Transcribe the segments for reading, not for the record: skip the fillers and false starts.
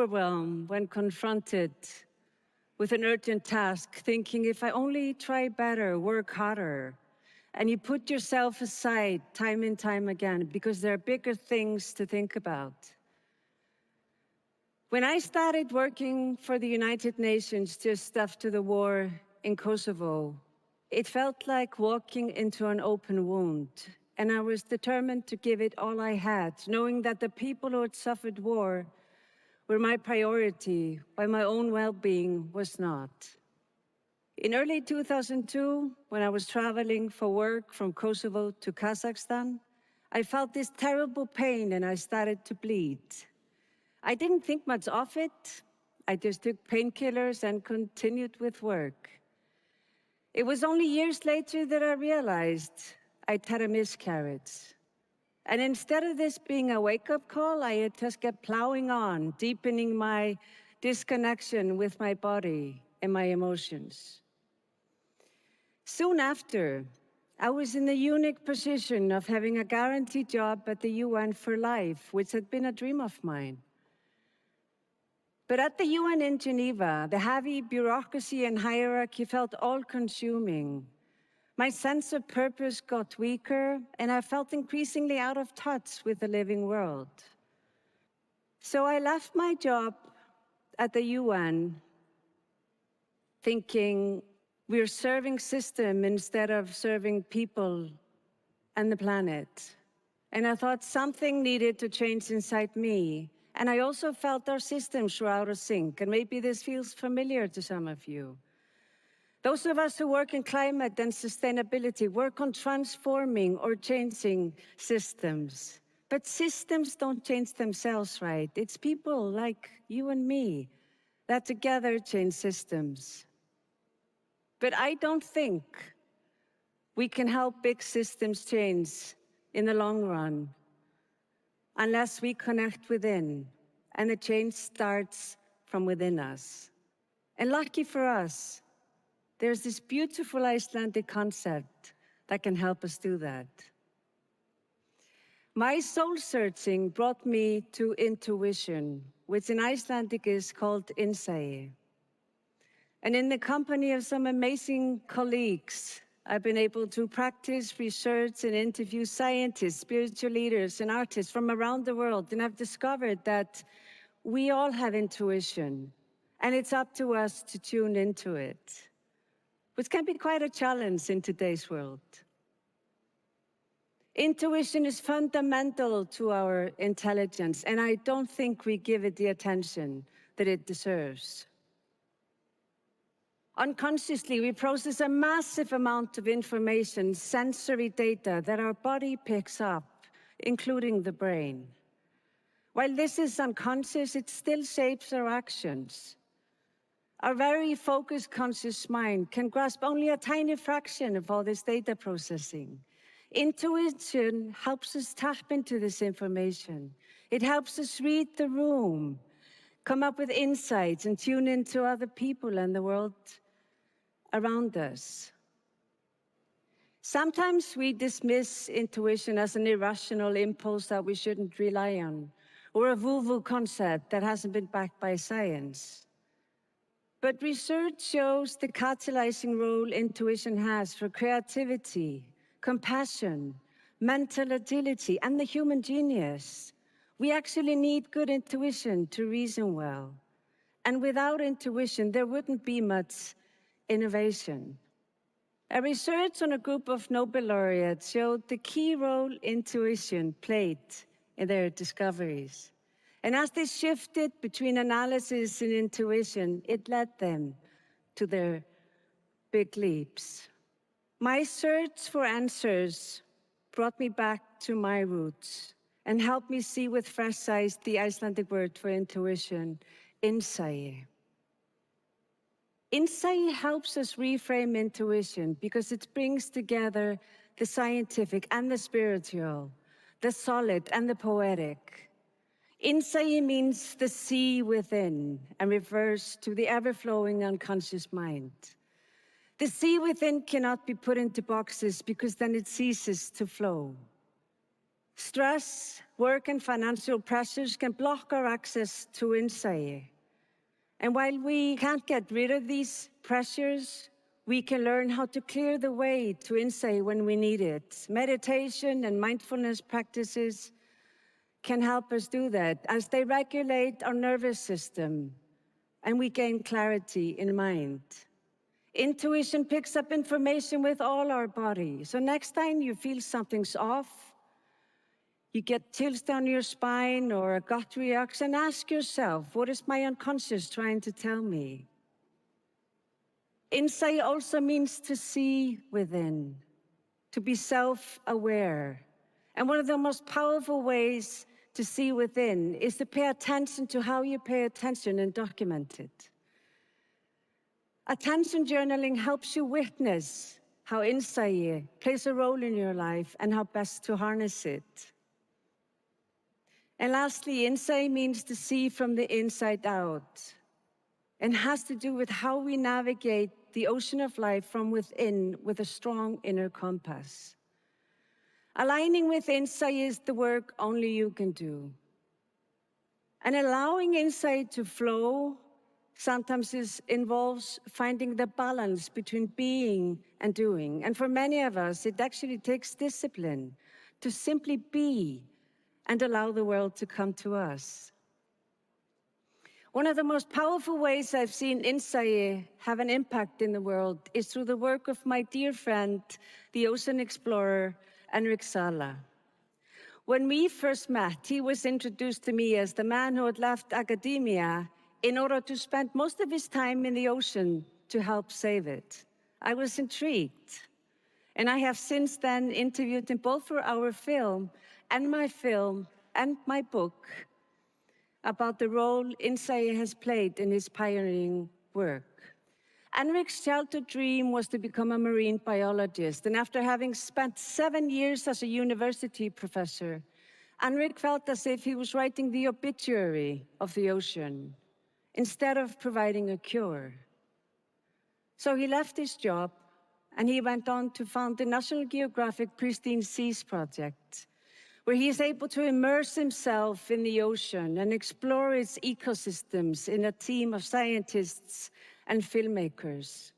overwhelmed when confronted with an urgent task, thinking if I only try better, work harder, and you put yourself aside time and time again because there are bigger things to think about. When I started working for the United Nations just after the war in Kosovo, it felt like walking into an open wound, and I was determined to give it all I had, knowing that the people who had suffered war were my priority, while my own well-being was not. In early 2002, when I was traveling for work from Kosovo to Kazakhstan, I felt this terrible pain and I started to bleed. I didn't think much of it. I just took painkillers and continued with work. It was only years later that I realized I'd had a miscarriage. And instead of this being a wake-up call, I had just kept plowing on, deepening my disconnection with my body and my emotions. Soon after, I was in the unique position of having a guaranteed job at the UN for life, which had been a dream of mine. But at the UN in Geneva, the heavy bureaucracy and hierarchy felt all-consuming. My sense of purpose got weaker, and I felt increasingly out of touch with the living world. So I left my job at the UN, thinking we're serving system instead of serving people and the planet. And I thought something needed to change inside me. And I also felt our systems were out of sync, and maybe this feels familiar to some of you. Those of us who work in climate and sustainability work on transforming or changing systems. But systems don't change themselves, right? It's people like you and me that together change systems. But I don't think we can help big systems change in the long run unless we connect within, and the change starts from within us. And lucky for us, there's this beautiful Icelandic concept that can help us do that. My soul searching brought me to intuition, which in Icelandic is called insight. And in the company of some amazing colleagues, I've been able to practice, research, and interview scientists, spiritual leaders, and artists from around the world. And I've discovered that we all have intuition, and it's up to us to tune into it, which can be quite a challenge in today's world. Intuition is fundamental to our intelligence, and I don't think we give it the attention that it deserves. Unconsciously, we process a massive amount of information, sensory data that our body picks up, including the brain. While this is unconscious, it still shapes our actions. Our very focused, conscious mind can grasp only a tiny fraction of all this data processing. Intuition helps us tap into this information. It helps us read the room, come up with insights, and tune into other people and the world around us. Sometimes we dismiss intuition as an irrational impulse that we shouldn't rely on, or a woo-woo concept that hasn't been backed by science. But research shows the catalyzing role intuition has for creativity, compassion, mental agility, and the human genius. We actually need good intuition to reason well. And without intuition, there wouldn't be much innovation. A research on a group of Nobel laureates showed the key role intuition played in their discoveries. And as they shifted between analysis and intuition, it led them to their big leaps. My search for answers brought me back to my roots and helped me see with fresh eyes the Icelandic word for intuition, insight. Insight helps us reframe intuition because it brings together the scientific and the spiritual, the solid and the poetic. Insight means the sea within and refers to the ever-flowing unconscious mind. The sea within cannot be put into boxes because then it ceases to flow. Stress, work, and financial pressures can block our access to insight. And while we can't get rid of these pressures, we can learn how to clear the way to insight when we need it. Meditation and mindfulness practices can help us do that as they regulate our nervous system and we gain clarity in mind. Intuition picks up information with all our body. So next time you feel something's off, you get chills down your spine or a gut reaction, ask yourself, what is my unconscious trying to tell me? Insight also means to see within, to be self-aware. And one of the most powerful ways to see within is to pay attention to how you pay attention and document it. Attention journaling helps you witness how insight plays a role in your life and how best to harness it. And lastly, insight means to see from the inside out and has to do with how we navigate the ocean of life from within with a strong inner compass. Aligning with insight is the work only you can do. And allowing insight to flow sometimes involves finding the balance between being and doing. And for many of us, it actually takes discipline to simply be and allow the world to come to us. One of the most powerful ways I've seen insight have an impact in the world is through the work of my dear friend, the ocean explorer, Henrik Sala. When we first met, he was introduced to me as the man who had left academia in order to spend most of his time in the ocean to help save it. I was intrigued, and I have since then interviewed him both for our film and my book about the role insight has played in his pioneering work. Henrik's childhood dream was to become a marine biologist, and after having spent 7 years as a university professor, Henrik felt as if he was writing the obituary of the ocean instead of providing a cure. So he left his job and he went on to found the National Geographic Pristine Seas Project, where he is able to immerse himself in the ocean and explore its ecosystems in a team of scientists and filmmakers.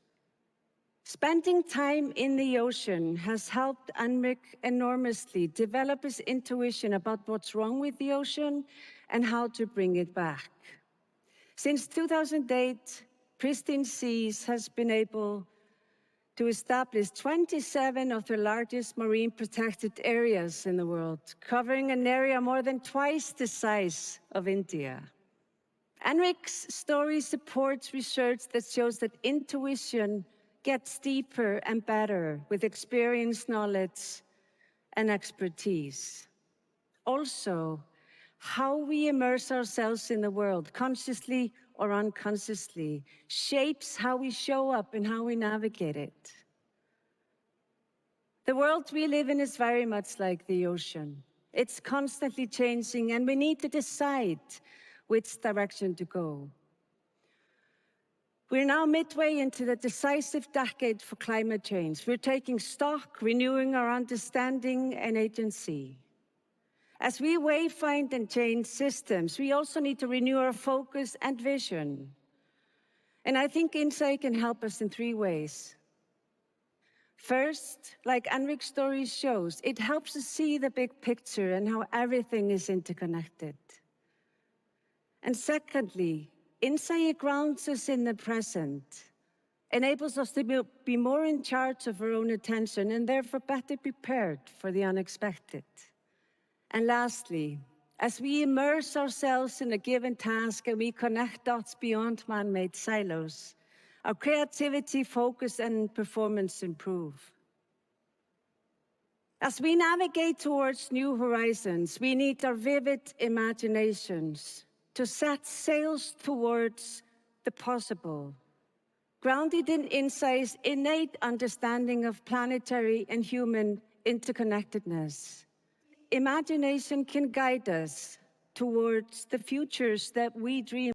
Spending time in the ocean has helped Henrik enormously develop his intuition about what's wrong with the ocean and how to bring it back. Since 2008, Pristine Seas has been able to establish 27 of the largest marine protected areas in the world, covering an area more than twice the size of India. Henrik's story supports research that shows that intuition gets deeper and better with experience, knowledge, and expertise. Also, how we immerse ourselves in the world, consciously or unconsciously, shapes how we show up and how we navigate it. The world we live in is very much like the ocean. It's constantly changing, and we need to decide which direction to go. We're now midway into the decisive decade for climate change. We're taking stock, renewing our understanding and agency. As we wayfind and change systems, we also need to renew our focus and vision. And I think insight can help us in 3 ways. First, like Henrik's story shows, it helps us see the big picture and how everything is interconnected. And secondly, insight grounds us in the present, enables us to be more in charge of our own attention and therefore better prepared for the unexpected. And lastly, as we immerse ourselves in a given task and we connect dots beyond man-made silos, our creativity, focus, and performance improve. As we navigate towards new horizons, we need our vivid imaginations to set sails towards the possible, grounded in insight's innate understanding of planetary and human interconnectedness. Imagination can guide us towards the futures that we dream